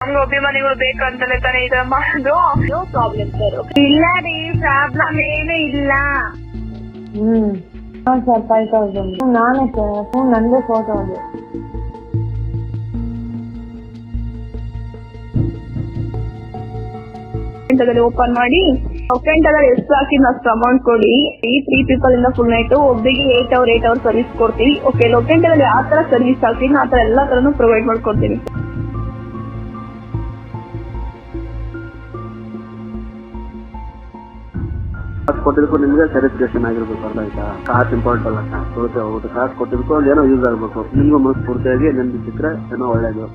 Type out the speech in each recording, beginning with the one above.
ನಮ್ಗೆ ಅಭಿಮಾನಿಗಳು ಬೇಕಂತಲೇ ತಾನೇ ಈ ತರ ಮಾಡೋದು. No problem sir. ಇಲ್ಲ ರೀ, ಪ್ರಾಬ್ಲಮ್ ಏನೂ ಇಲ್ಲ. ಸರ್ 5000 ನಾನೇ ಸರ್, ನಂದೇ ಫೋಟೋ ಅದು. ಓಪನ್ ಮಾಡಿ ಫ್ರೆಂಟ್ ಅಲ್ಲಿ ಎಷ್ಟು ಹಾಕಿದ್ ಅಷ್ಟು ಅಮೌಂಟ್ ಕೊಡಿ. ಈ 3 people ಇಂದ ಫುಲ್ ನೈಟ್ ಒಬ್ಬಿಗೆ 8 hours ಸರ್ವಿಸ್ ಕೊಡ್ತೀವಿ. ಓಕೆ, ಲೊಕೆಂಟಲ್ಲಿ ಯಾವ ತರ ಸರ್ವಿಸ್ ಹಾಕ್ತೀನಿ ಆ ತರ ಎಲ್ಲಾ ತರನು ಪ್ರೊವೈಡ್ ಮಾಡ್ಕೊಡ್ತೀವಿ. ಕೊಟ್ಟಿದ್ದಕ್ಕೂ ನಿಮ್ಗೆ ಸ್ಯಾಟಿಸ್ಫ್ಯಾಕ್ಷನ್ ಆಗಿರ್ಬೇಕು. ಅರ್ಥ ಆಯ್ತಾ? ಕಾಸು ಇಂಪಾರ್ಟೆಂಟ್ ಅಲ್ಲ, ಕೊಡುತ್ತೆ ಹೋಗುತ್ತೆ. ಕಾಸು ಕೊಟ್ಟಿದ್ದಕ್ಕೂ ಏನೋ ಯೂಸ್ ಆಗ್ಬೇಕು. ನಿಮ್ಗೂ ಮನಸ್ಫೂರ್ತಿಯಾಗಿ ನೆನಪಿಸಿದ್ರೆ ಏನೋ ಒಳ್ಳೇದು.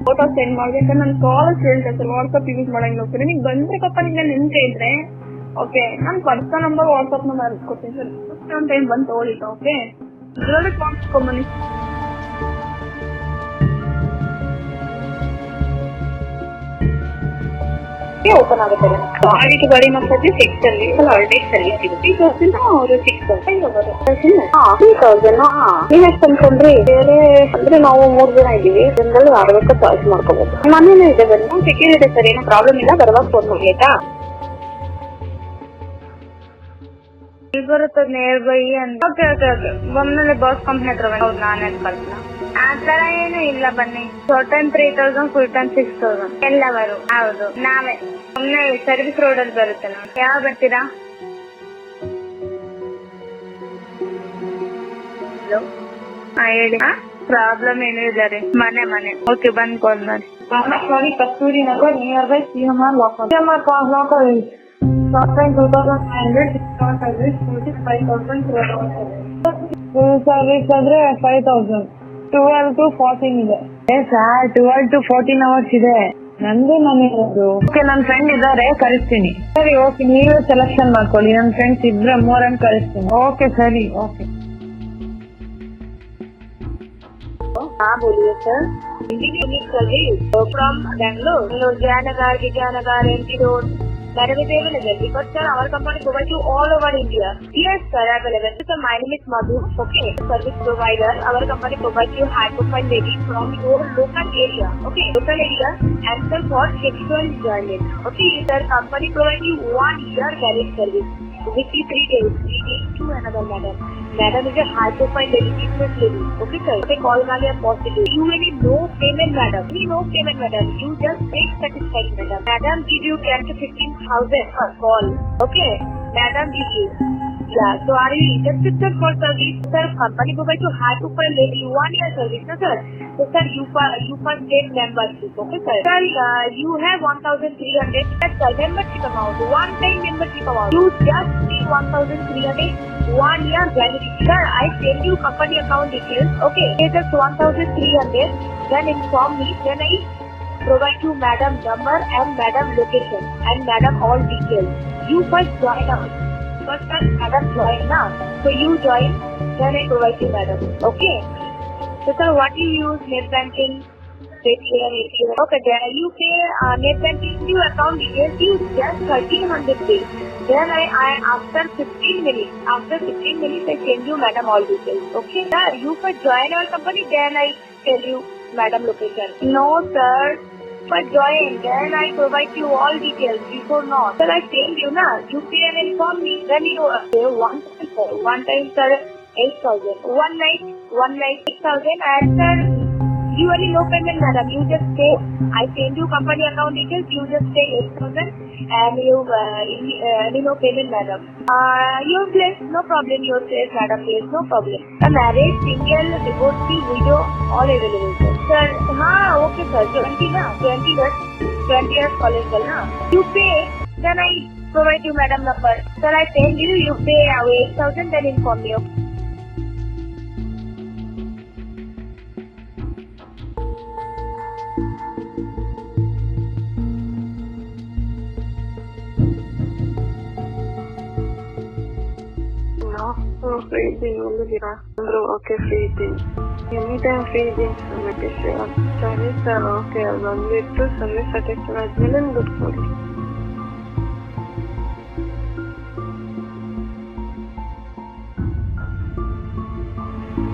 ಫೋಟೋ ಸೆಂಡ್ ಮಾಡಿದೆ ಅಂತ ನಾನು ಕಾಲ್ ಹೇಳ್ತಾ ಸರ್, ವಾಟ್ಸ್ಆಪ್ ಯೂಸ್ ಮಾಡಂಗಿಲ್ಲ. ಓಕೆ, ನಿಮಗೆ ಬಂದ್ಬೇಕಪ್ಪ ನಿಮ್ಗೆ ನೆನ್ಪೆ ಇದ್ರೆ ಓಕೆ, ನಾನು ಪರ್ಸನಲ್ ನಂಬರ್ ವಾಟ್ಸ್ಆಪ್ ನಂಬರ್ ಕೊಡ್ತೀನಿ ಸರ್. ಒಂದು ಟೈಮ್ ಬಂದು ತಗೊಳ್ಳಿ. ಓಕೆ, ಇದರಲ್ಲಿ ಕಾಣಿಸ್ಕೊಂಬನ್ನಿ. ಓಪನ್ ಆಗುತ್ತೆ ಆಡಿಟ್ ಗಾಡಿ ಮಕ್ಕಳಿಗೆ 6 ಅಲ್ಲಿ ಆಲ್ರೆಡಿ ಸರ್ವಿಸ್ ಸಿಗುತ್ತೆ. 3000 ಅವರು 6000 ನೀವ್ ಎಷ್ಟು ಅನ್ಕೊಂಡ್ರಿ? ಬೇರೆ ಅಂದ್ರೆ ನಾವು 3 ಜನ ಇದ್ದೀವಿ, ಜನರಲ್ಲಿ ಯಾರು ಚಾಯ್ಸ್ ಮಾಡ್ಕೋಬಹುದು. ಮನೇಲಿ ಇದೆ ಬನ್ನಿ, ಸೆಕ್ಯೂರಿಟಿ ಸರ್, ಏನೋ ಪ್ರಾಬ್ಲಮ್ ಇಲ್ಲ, ಬರುವಾಗ ಫೋನ್ ಮಾಡಿ ಆಯ್ತಾ? ಬರುತ್ತೆ ನಿಯರ್ ಬೈ ಅಂತ. ಓಕೆ ಓಕೆ ಓಕೆ, ಒಮ್ಮೆ ಬಸ್ ಕಂಪ್ನಿ ಹತ್ರ ಹೌದು, ನಾನೇ ಕಳ್ಸಿಲ್ಲ. ಆ ತರ ಏನು ಇಲ್ಲ, ಬನ್ನಿ. Short time 3000, full time 6000 ಎಲ್ಲವರು. ಹೌದು, ನಾವೇ ಒಮ್ಮೆ ಸರ್ವಿಸ್ ರೋಡ್ ಅಲ್ಲಿ ಬರುತ್ತೆ. ನಾವು ಯಾವಾಗ ಬರ್ತೀರಾ? ಹಲೋ, ಹೇಳಿ. ಪ್ರಾಬ್ಲಮ್ ಏನೂ ಇಲ್ಲ ರೀ, ಮನೆ ಓಕೆ, ಬಂದ್ ಕಾಲ್ ಮಾಡಿ. Kasturi Nagar near by CMR locker. Short time 2500, 6 service 45,000, full service ಆದ್ರೆ 5000. 12 to 14 ಇದೆ ಸರ್. 12 to 14 hours ಇದೆ. ನಂದೇ ಮನೆ ಇರೋದು. ಓಕೆ, ನನ್ನ ಫ್ರೆಂಡ್ ಇದಾರೆ, ಕಳಿಸ್ತೀನಿ. ಸರಿ ಓಕೆ, ನೀವೇ ಸೆಲೆಕ್ಷನ್ ಮಾಡ್ಕೊಳ್ಳಿ. ನನ್ನ ಫ್ರೆಂಡ್ಸ್ ಇದ್ರೆ 3 ಕಳಿಸ್ತೀನಿ. ಓಕೆ ಸರಿ, ಓಕೆ. हाँ बोलिए sir. Service from Bangalore, Jayanagar, Vidyanagar, MG Road. Madam is available because sir, our company provides you all over India. Yes sir, available. So my name is Madhu. Okay, service provider. Our company provides you high profile ladies from your local area. Okay, local area and sir for sexual enjoyment. Okay, sir, company provides you 1 year valid service. Weekly 3 days to another madam. Madam is a high profile lady, business lady. Okay sir, they call Malia positive. You any no payment madam. No payment madam. You just take satisfied madam. Madam give you 10 to 15,000 per call. Okay, madam give you. Yeah, so are you interested sir for service? Sir, company provides you high profile lady 1 year service, no sir. So sir, you first take membership. Okay sir. Sir, you have 1,300. That's the membership amount. One time membership amount. You just pay 1,300. 1 year validity. Sir, I send you company account details. Okay, pay just 1,300. Then inform me. Then I provide you madam number and madam location and madam all details. You first join us. First time madam join now. So you join. Then I provide you madam. Okay. So sir, what you use? Net banking. Okay, then you pay net banking to account details. You just 1,300 pay. Then I after 15 minutes I send you madam all details. Okay sir, you first join our company, then I tell you madam location. No sir, first join, then I provide you all details. Before not sir, I tell you na, you pay and inform me. Then you pay one time sir 8,000. One night 8,000. And sir, you only no payment madam. You just pay. I send you company account details. You just pay 8,000 and you no payment madam. Your place, no problem. Your place madam, place no problem. A marriage, single, divorcee, widow, all available sir. Sir, okay sir. 20 years college na. You pay, then I provide you madam number. Sir, I send you. You pay 8,000, then inform me. Okay? Free ಇದ್ದೀನಿ, ಎಲ್ಲಿದ್ದೀರಾ ಅಂದರು. Okay, free ಇದ್ದೀನಿ, any time free ಇದ್ದೀನಿ sir. ಸರಿ sir, okay, ಬಂದ್ಬಿಟ್ಟು service ಅಟೆಕ್ಟ್ ಆದ್ಮೇಲೆ ದುಡ್ಡು ಕೊಡಿ.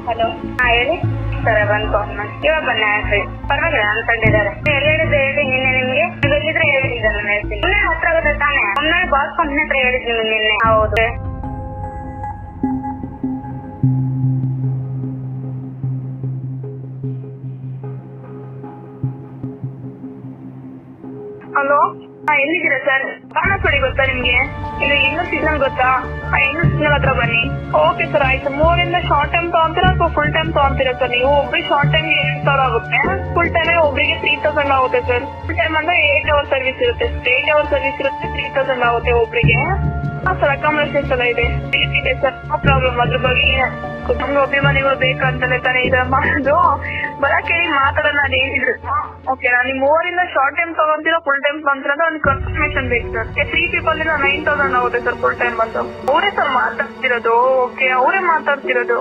ಹಲೋ. ಹಾ ಹೇಳಿ ಸರ್, ಬಂದು ಕಾಲ್ ಮಾಡಿ. ಇವಾಗ ಬನ್ನಿ ಸರಿ, ಪರವಾಗಿಲ್ಲ ಅನ್ಕೊಂಡಿದ್ದಾರೆ. ಎಲ್ಲಿ ಹೇಳಿದ್ರೆ ಹೇಳಿ, ನಿನ್ನೆ ನಿಮ್ಗೆ ನೀವು ಎಲ್ಲಿದ್ರೆ ಹೇಳಿ, ಈಗ ನಾನು ಹೇಳ್ತೀನಿ. ನಿನ್ನೆ ಹತ್ರ ಆಗುತ್ತೆ ತಾನೇ, ಒಮ್ಮೆ ಬಾಸ್ ಕಂಪ್ನಿ ಹತ್ರ ಹೇಳಿದ್ದೀನಿ ನಿನ್ನೆ. ಹೌದು. ಹಲೋ. ಎಲ್ಲಿದ್ದೀರಾ ಸರ್? ಬಾಣಸ್ವಾಡಿ ಗೊತ್ತಾ ನಿಮ್ಗೆ? ಇದು ಇನ್ನೂ ಸಿಗ್ನಲ್ ಗೊತ್ತಾ? ಇನ್ನೂ ಸಿಗ್ನಲ್ ಹತ್ರ ಬನ್ನಿ. ಓಕೆ ಸರ್, ಆಯ್ತು. 3 ಇಂದ ಶಾರ್ಟ್ ಟೈಮ್ ತಗೊಂತೀರಾ ಅಥವಾ ಫುಲ್ ಟೈಮ್ ತಗೊಂತೀರಾ ಸರ್? ನೀವು ಒಬ್ರಿಗೆ ಶಾರ್ಟ್ ಟೈಮ್ 8,000 ಆಗುತ್ತೆ, ಫುಲ್ ಟೈಮ್ ಒಬ್ರಿಗೆ 3,000 ಆಗುತ್ತೆ ಸರ್. ಫುಲ್ ಟೈಮ್ ಅಂದ್ರೆ 8 ಅವರ್ ಸರ್ವಿಸ್ ಇರುತ್ತೆ. 8 ಅವರ್ ಸರ್ವಿಸ್ ಇರುತ್ತೆ, 3,000 ಆಗುತ್ತೆ ಒಬ್ರಿಗೆ. ಸರ್ ಅಕಾಮಡೇಷನ್ಸ್ ಎಲ್ಲ ಇದೆ ಸರ್, ನೋ ಪ್ರಾಬ್ಲಮ್. ಅದ್ರ ಬಗ್ಗೆ ಕುಟುಂಬ ಅಭಿಮಾನಿಗಳು ಬೇಕಂತಲೇ ತಾನೇ ಇದನ್ನ ಮಾಡೋದು. ಬರಕ್ಕೆ ಮಾತಾಡೋಣ, ಅದು ಏನಿದ್ರು ಓಕೆ. ನೀವು 3 ಇಂದ ಶಾರ್ಟ್ ಟೈಮ್ ತಗೊಂತೀರಾ ಫುಲ್ ಟೈಮ್ ತಗೊಂತೀರಾ ಅಂತ ಒಂದು ಕನ್ಫರ್ಮೇಶನ್ ಬೇಕು ಸರ್. 3 ಪೀಪಲ್ ಇಂದ 9,000 ಆಗುತ್ತೆ ಸರ್ ಫುಲ್ ಟೈಮ್ ಬಂದು. ಅವರೇ ಸರ್ ಮಾತಾಡ್ತಿರೋದು. ಓಕೆ, ಅವರೇ ಮಾತಾಡ್ತಿರೋದು.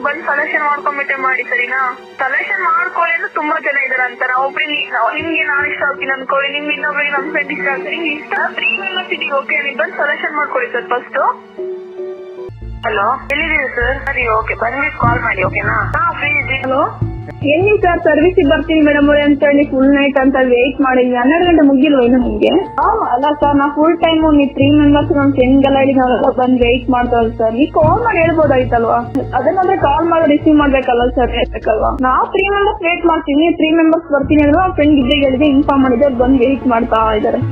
ಬಂದು ಸೆಲೆಕ್ಷನ್ ಮಾಡ್ಕೊಂಡ್ಬಿಟ್ಟೆ ಮಾಡಿ, ಸರಿನಾ? ಸೆಲೆಕ್ಷನ್ ಮಾಡ್ಕೊಳ್ಳಿ ಅಂದ್ರೆ ತುಂಬಾ ಜನ ಇದಾರೆ ಅಂತಾರ. ಒಬ್ರಿಗೆ ನಿಮ್ಗೆ ನಾನು ಇಷ್ಟ ಆಗ್ತೀನಿ ಅನ್ಕೊಳ್ಳಿ, ನಿಮ್ಗೆ ಇನ್ನೊಬ್ರಿಗೆ ನಮ್ ಫ್ರೆಂಡ್ ಇಷ್ಟ ಆಗ್ತೀನಿ, ನಿಮ್ಗೆ ಇಷ್ಟ 3 ಮೆಂಬರ್ಸ್ ಇದೀವಿ. ಓಕೆ, ನೀವು ಬಂದು ಸೆಲೆಕ್ಷನ್ ಮಾಡ್ಕೊಳ್ಳಿ ಸರ್ ಫಸ್ಟ್. ಹಲೋ, ಎಲ್ಲಿದ್ದೀರಿ ಸರ್? ಸರಿ, ಓಕೆ, ಬಂದ್ಬಿಟ್ಟು ಕಾಲ್ ಮಾಡಿ. ಓಕೆನಾ? ಫ್ರೀ ಇದ್ದೀವಿ. ಹಲೋ, ಎಲ್ಲಿ ಸರ್? ಸರ್ವಿಸಿಗೆ ಬರ್ತೀನಿ ಮೇಡಮ್ ಅವ್ರೆ ಅಂತ ಹೇಳಿ ಫುಲ್ ನೈಟ್ ಅಂತ ವೇಟ್ ಮಾಡಿದ್ವಿ. 12 ಗಂಟೆ ಮುಗಿಲ್ವ ಇನ್ನು ನಿಮ್ಗೆ? ಅಲ್ಲ ಸರ್, ನಾ ಫುಲ್ ಟೈಮ್ ನೀವು 3 ಮೆಂಬರ್ಸ್ ನಮ್ ಫ್ರೆಂಡ್ ಎಲ್ಲ ಹೇಳಿ ನಾವೆಲ್ಲ ಬಂದು ವೇಟ್ ಮಾಡ್ತಾವಲ್ಲ ಸರ್. ನೀವು ಕಾಲ್ ಮಾಡಿ ಹೇಳ್ಬೋದಾಯ್ತಲ್ವಾ? ಅದನ್ನಾದ್ರೆ ಕಾಲ್ ಮಾಡಿ ರಿಸೀವ್ ಮಾಡ್ಬೇಕಲ್ಲ ಸರ್, ಹೇಳ್ಬೇಕಲ್ವಾ? ನಾವು 3 ಮೆಂಬರ್ಸ್ ವೇಟ್ ಮಾಡ್ತೀವಿ, 3 ಮೆಂಬರ್ಸ್ ಬರ್ತೀನಿ ಅಂದ್ರೆ ಫ್ರೆಂಡ್ ಇದ್ದೇ ಹೇಳಿದೆ, ಇನ್ಫಾರ್ಮ್ ಮಾಡಿದ್ರೆ ಅವ್ರು ಬಂದು ವೇಟ್ ಮಾಡ್ತಾ ಇದಾರೆ.